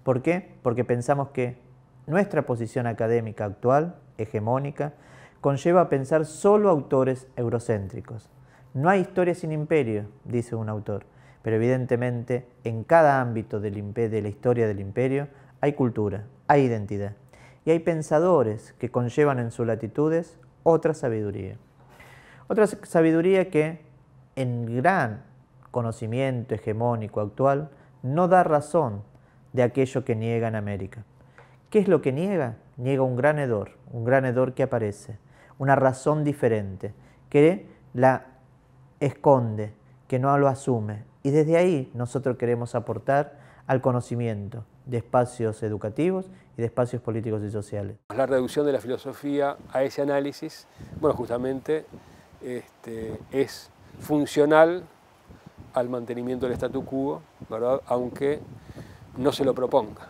¿Por qué? Porque pensamos que nuestra posición académica actual, hegemónica, conlleva a pensar solo autores eurocéntricos. No hay historia sin imperio, dice un autor, pero evidentemente en cada ámbito de la historia del imperio hay cultura, hay identidad, y hay pensadores que conllevan en sus latitudes otra sabiduría. Otra sabiduría que en gran conocimiento hegemónico actual no da razón de aquello que niega en América. ¿Qué es lo que niega? Niega un gran hedor que aparece, una razón diferente, que la esconde, que no lo asume. Y desde ahí nosotros queremos aportar al conocimiento de espacios educativos y de espacios políticos y sociales. La reducción de la filosofía a ese análisis, bueno, justamente es funcional al mantenimiento del statu quo, ¿verdad? Aunque no se lo proponga,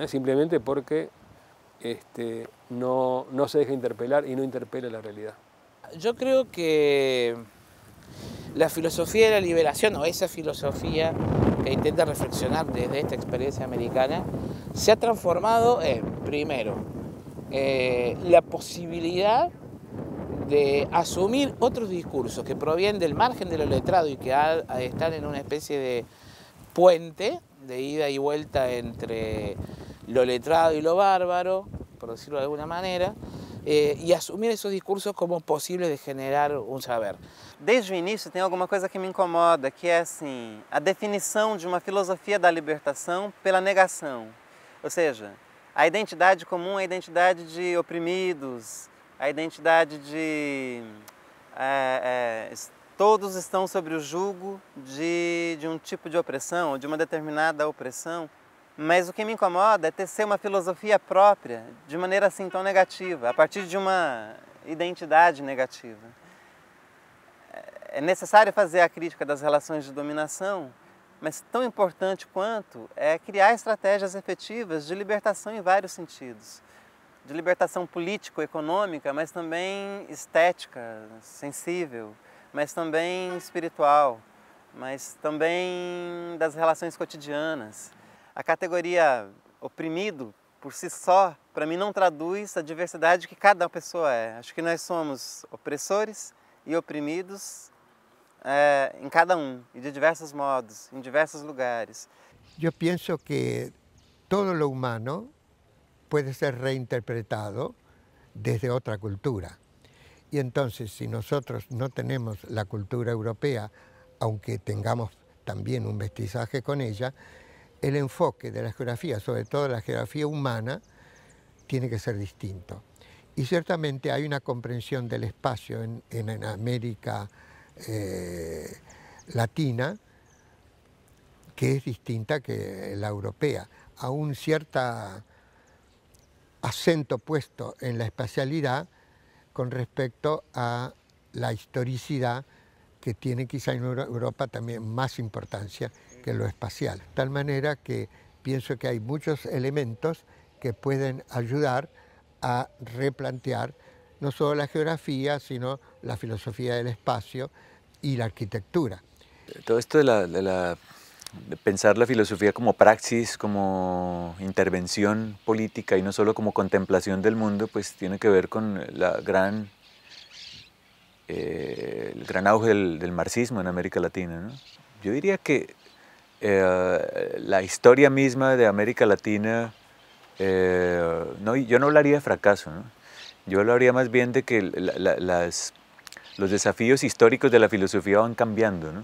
simplemente porque no se deja interpelar y no interpela la realidad. Yo creo que la filosofía de la liberación, o esa filosofía que intenta reflexionar desde esta experiencia americana, se ha transformado en, primero, la posibilidad de asumir otros discursos que provienen del margen de lo letrado y que están en una especie de puente de ida y vuelta entre lo letrado y lo bárbaro, por decirlo de alguna manera, e assumir esses discursos como possíveis de generar um saber. Desde o início tem alguma coisa que me incomoda, que é assim, a definição de uma filosofia da libertação pela negação. Ou seja, a identidade comum é a identidade de oprimidos, a identidade de... todos estão sobre o jugo de um tipo de opressão, ou de uma determinada opressão. Mas o que me incomoda é tecer uma filosofia própria de maneira assim tão negativa, a partir de uma identidade negativa. É necessário fazer a crítica das relações de dominação, mas tão importante quanto é criar estratégias efetivas de libertação em vários sentidos. De libertação político-econômica, mas também estética, sensível, mas também espiritual, mas também das relações cotidianas. A categoria oprimido, por si só, para mim não traduz a diversidade que cada pessoa é. Acho que nós somos opressores e oprimidos em cada y de diversos modos, en diversos lugares. Yo pienso que todo lo humano puede ser reinterpretado desde otra cultura. Y entonces, si nosotros no tenemos la cultura europea, aunque tengamos también un mestizaje con ella, el enfoque de la geografía, sobre todo la geografía humana, tiene que ser distinto. Y ciertamente hay una comprensión del espacio en América Latina que es distinta que la europea. A un cierto acento puesto en la espacialidad con respecto a la historicidad que tiene quizá en Europa también más importancia que lo espacial. De tal manera que pienso que hay muchos elementos que pueden ayudar a replantear no solo la geografía, sino la filosofía del espacio y la arquitectura. Todo esto de pensar la filosofía como praxis, como intervención política y no solo como contemplación del mundo, pues tiene que ver con el gran auge del marxismo en América Latina, ¿no? Yo diría que la historia misma de América Latina, yo no hablaría de fracaso, ¿no? Yo hablaría más bien de que los desafíos históricos de la filosofía van cambiando, ¿no?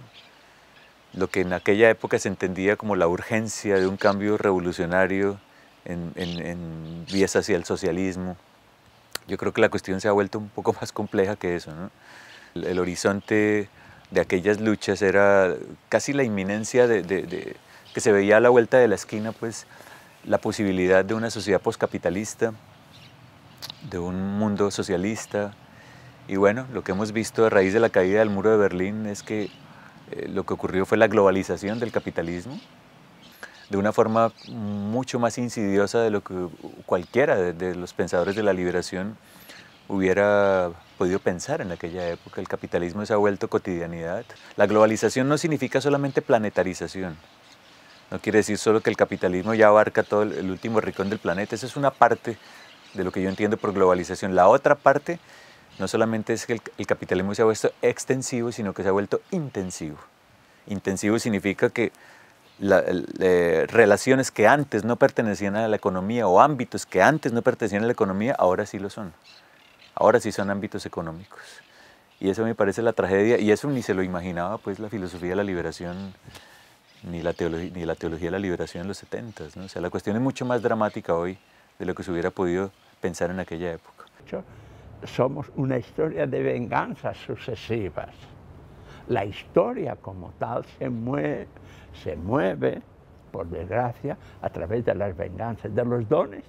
Lo que en aquella época se entendía como la urgencia de un cambio revolucionario en vías hacia el socialismo. Yo creo que la cuestión se ha vuelto un poco más compleja que eso, ¿no? El horizonte de aquellas luchas era casi la inminencia que se veía a la vuelta de la esquina, pues la posibilidad de una sociedad poscapitalista, de un mundo socialista. Y bueno, lo que hemos visto a raíz de la caída del muro de Berlín es que lo que ocurrió fue la globalización del capitalismo de una forma mucho más insidiosa de lo que cualquiera de los pensadores de la liberación hubiera podido pensar en aquella época. El capitalismo se ha vuelto cotidianidad. La globalización no significa solamente planetarización, No quiere decir solo que el capitalismo ya abarca todo el último rincón del planeta. Esa es una parte de lo que yo entiendo por globalización. La otra parte no solamente es que el capitalismo se ha vuelto extensivo, sino que se ha vuelto intensivo. Intensivo significa que relaciones que antes no pertenecían a la economía o ámbitos que antes no pertenecían a la economía, ahora sí lo son. Ahora sí son ámbitos económicos. Y eso me parece la tragedia, y eso ni se lo imaginaba pues la filosofía de la liberación, ni la teología de la liberación en los 70s, ¿no? O sea, la cuestión es mucho más dramática hoy de lo que se hubiera podido pensar en aquella época. Somos una historia de venganzas sucesivas. La historia como tal se mueve, por desgracia, a través de las venganzas, de los dones,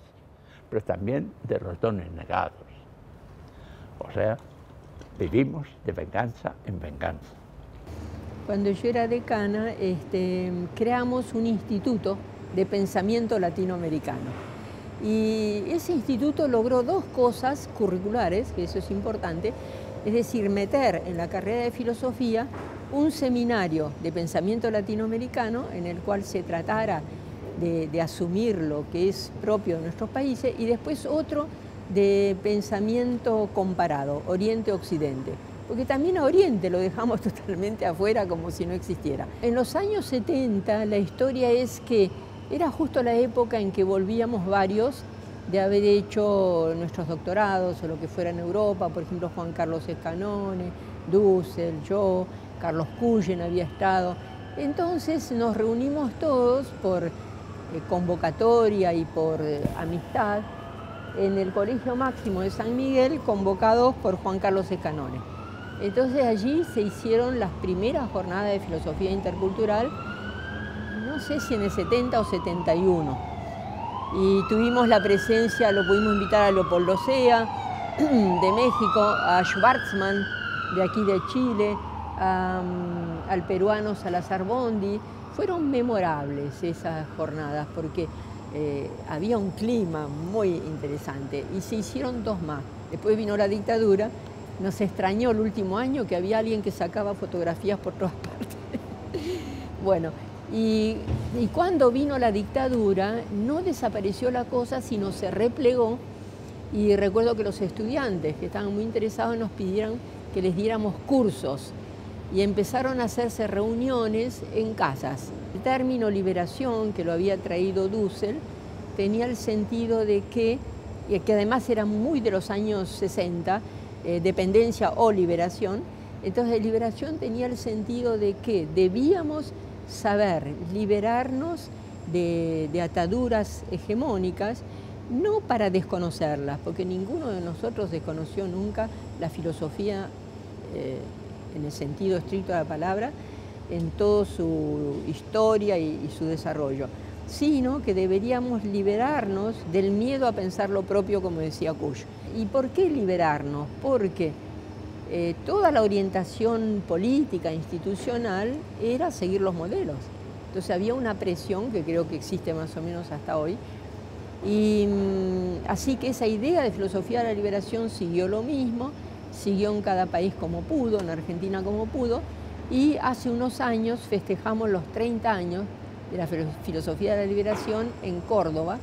pero también de los dones negados. O sea, vivimos de venganza en venganza. Cuando yo era decana, creamos un instituto de pensamiento latinoamericano. Y ese instituto logró dos cosas curriculares, que eso es importante, es decir, meter en la carrera de filosofía un seminario de pensamiento latinoamericano en el cual se tratara de asumir lo que es propio de nuestros países, y después otro de pensamiento comparado, Oriente-Occidente. Porque también a Oriente lo dejamos totalmente afuera como si no existiera. En los años 70 la historia es que era justo la época en que volvíamos varios de haber hecho nuestros doctorados o lo que fuera en Europa, por ejemplo Juan Carlos Escanone, Dussel, yo, Carlos Cullen había estado. Entonces nos reunimos todos por convocatoria y por amistad en el Colegio Máximo de San Miguel, convocados por Juan Carlos Escanone. Entonces allí se hicieron las primeras jornadas de filosofía intercultural, no sé si en el 70 o 71. Y tuvimos la presencia, lo pudimos invitar a Leopoldo Sea, de México, a Schwarzman, de aquí de Chile, al peruano Salazar Bondi. Fueron memorables esas jornadas porque había un clima muy interesante y se hicieron dos más. Después vino la dictadura, nos extrañó el último año que había alguien que sacaba fotografías por todas partes. Bueno, y cuando vino la dictadura no desapareció la cosa, sino se replegó, y recuerdo que los estudiantes que estaban muy interesados nos pidieron que les diéramos cursos y empezaron a hacerse reuniones en casas. El término liberación, que lo había traído Dussel, tenía el sentido de que además era muy de los años 60, dependencia o liberación. Entonces liberación tenía el sentido de que debíamos saber liberarnos de ataduras hegemónicas, no para desconocerlas, porque ninguno de nosotros desconoció nunca la filosofía en el sentido estricto de la palabra, en toda su historia y su desarrollo, sino que deberíamos liberarnos del miedo a pensar lo propio, como decía Kusch. ¿Y por qué liberarnos? Porque toda la orientación política, institucional, era seguir los modelos. Entonces había una presión que creo que existe más o menos hasta hoy. Y así que esa idea de filosofía de la liberación siguió lo mismo, siguió en cada país como pudo, en Argentina como pudo, y hace unos años festejamos los 30 años de la filosofía de la liberación en Córdoba,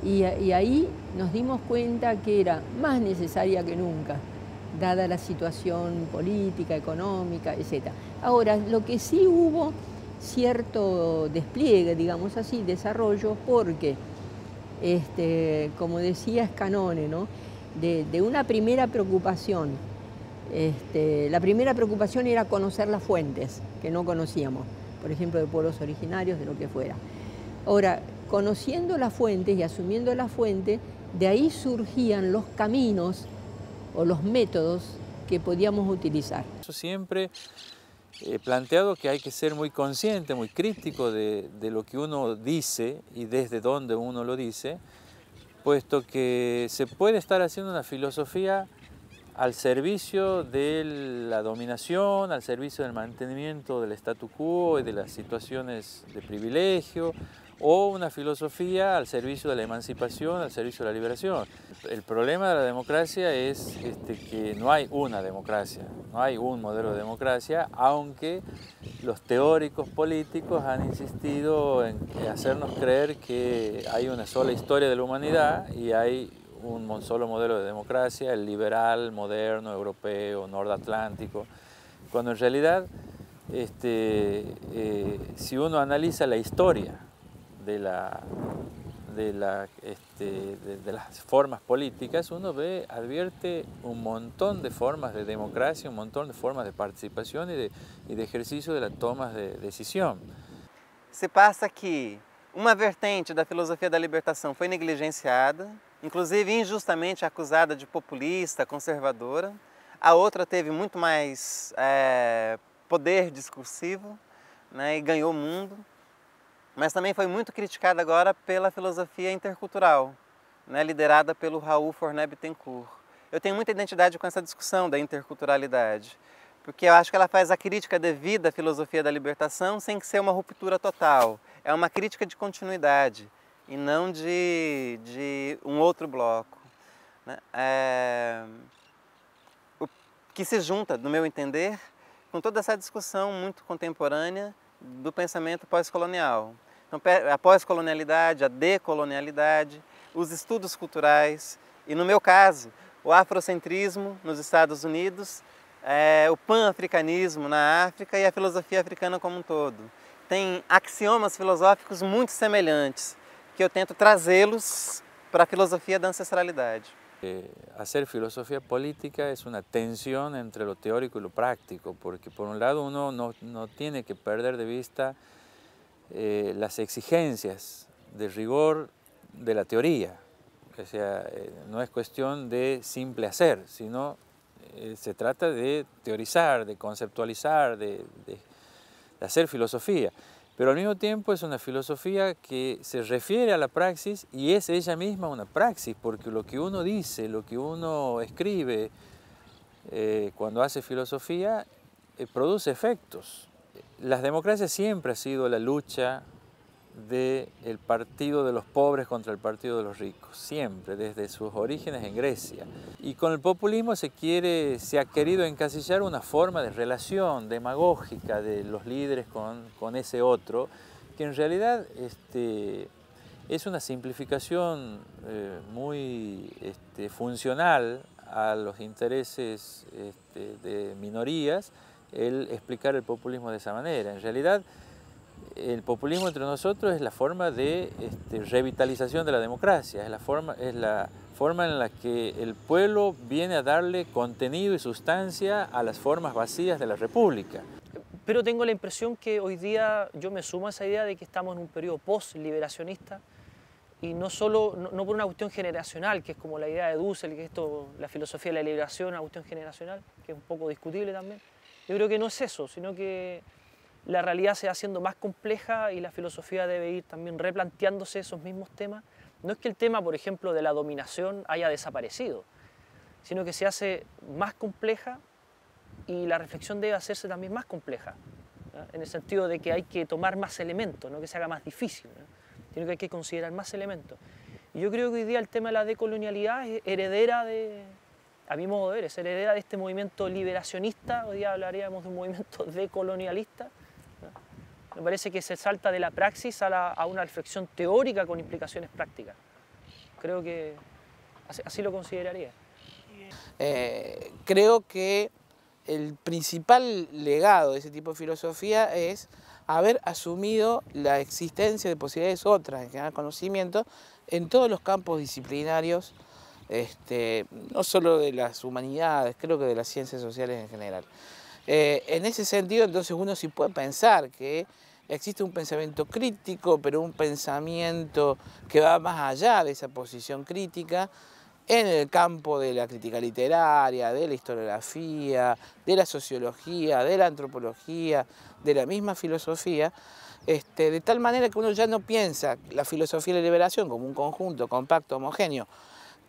y ahí nos dimos cuenta que era más necesaria que nunca, dada la situación política, económica, etc. Ahora, lo que sí hubo cierto despliegue, digamos así, desarrollo, porque, como decía Escanone, ¿no?, de una primera preocupación, la primera preocupación era conocer las fuentes que no conocíamos, por ejemplo, de pueblos originarios, de lo que fuera. Ahora, conociendo las fuentes y asumiendo la fuente, de ahí surgían los caminos o los métodos que podíamos utilizar. Yo siempre he planteado que hay que ser muy consciente, muy crítico de lo que uno dice y desde dónde uno lo dice, puesto que se puede estar haciendo una filosofía al servicio de la dominación, al servicio del mantenimiento del statu quo y de las situaciones de privilegio, o una filosofía al servicio de la emancipación, al servicio de la liberación. El problema de la democracia es que no hay una democracia, no hay un modelo de democracia, aunque los teóricos políticos han insistido en hacernos creer que hay una sola historia de la humanidad y hay un solo modelo de democracia, el liberal, moderno, europeo, nordatlántico, cuando en realidad si uno analiza la historia de las formas políticas, uno advierte un montón de formas de democracia, un montón de formas de participación y de ejercicio de las tomas de decisión. Se passa que uma vertente da filosofia da libertação foi negligenciada, inclusive injustamente acusada de populista, conservadora. A outra teve muito mais poder discursivo, né, e ganhou o mundo. Mas também foi muito criticada agora pela filosofia intercultural, né, liderada pelo Raul Forné Bittencourt. Eu tenho muita identidade com essa discussão da interculturalidade, porque eu acho que ela faz a crítica devida à filosofia da libertação sem ser uma ruptura total. É uma crítica de continuidade e não de um outro bloco, né? O que se junta, no meu entender, com toda essa discussão muito contemporânea do pensamento pós-colonial. Então, a pós-colonialidade, a decolonialidade, os estudos culturais e, no meu caso, o afrocentrismo nos Estados Unidos, o pan-africanismo na África e a filosofia africana como um todo. Tem axiomas filosóficos muito semelhantes, que eu tento trazê-los para a filosofia da ancestralidade. Hacer filosofía política es una tensión entre lo teórico y lo práctico, porque por un lado uno no tiene que perder de vista las exigencias de rigor de la teoría. O sea, no es cuestión de simple hacer, sino se trata de teorizar, de conceptualizar, de hacer filosofía. Pero al mismo tiempo es una filosofía que se refiere a la praxis y es ella misma una praxis, porque lo que uno dice, lo que uno escribe cuando hace filosofía produce efectos. Las democracias siempre ha sido la lucha del partido de los pobres contra el partido de los ricos, siempre, desde sus orígenes en Grecia. Y con el populismo se ha querido encasillar una forma de relación demagógica de los líderes con ese otro, que en realidad es una simplificación muy funcional a los intereses de minorías, el explicar el populismo de esa manera. En realidad, el populismo entre nosotros es la forma de revitalización de la democracia, es la forma en la que el pueblo viene a darle contenido y sustancia a las formas vacías de la república. Pero tengo la impresión que hoy día yo me sumo a esa idea de que estamos en un periodo post-liberacionista y no por una cuestión generacional, que es como la idea de Dussel, que la filosofía de la liberación, una cuestión generacional, que es un poco discutible también. Yo creo que no es eso, sino que la realidad se va haciendo más compleja y la filosofía debe ir también replanteándose esos mismos temas. No es que el tema, por ejemplo, de la dominación haya desaparecido, sino que se hace más compleja y la reflexión debe hacerse también más compleja, ¿no? En el sentido de que hay que tomar más elementos, no que se haga más difícil, ¿no? Sino que hay que considerar más elementos. Y yo creo que hoy día el tema de la decolonialidad es heredera a mi modo de ver, es heredera de este movimiento liberacionista. Hoy día hablaríamos de un movimiento decolonialista. Me parece que se salta de la praxis a una reflexión teórica con implicaciones prácticas. Creo que así lo consideraría. Creo que el principal legado de ese tipo de filosofía es haber asumido la existencia de posibilidades otras de generar conocimiento en todos los campos disciplinarios, no solo de las humanidades, creo que de las ciencias sociales en general. En ese sentido, entonces, uno sí puede pensar que existe un pensamiento crítico, pero un pensamiento que va más allá de esa posición crítica en el campo de la crítica literaria, de la historiografía, de la sociología, de la antropología, de la misma filosofía, de tal manera que uno ya no piensa la filosofía de la liberación como un conjunto compacto, homogéneo,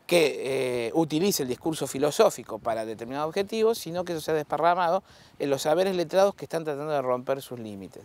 que utilice el discurso filosófico para determinados objetivos, sino que eso se ha desparramado en los saberes letrados que están tratando de romper sus límites.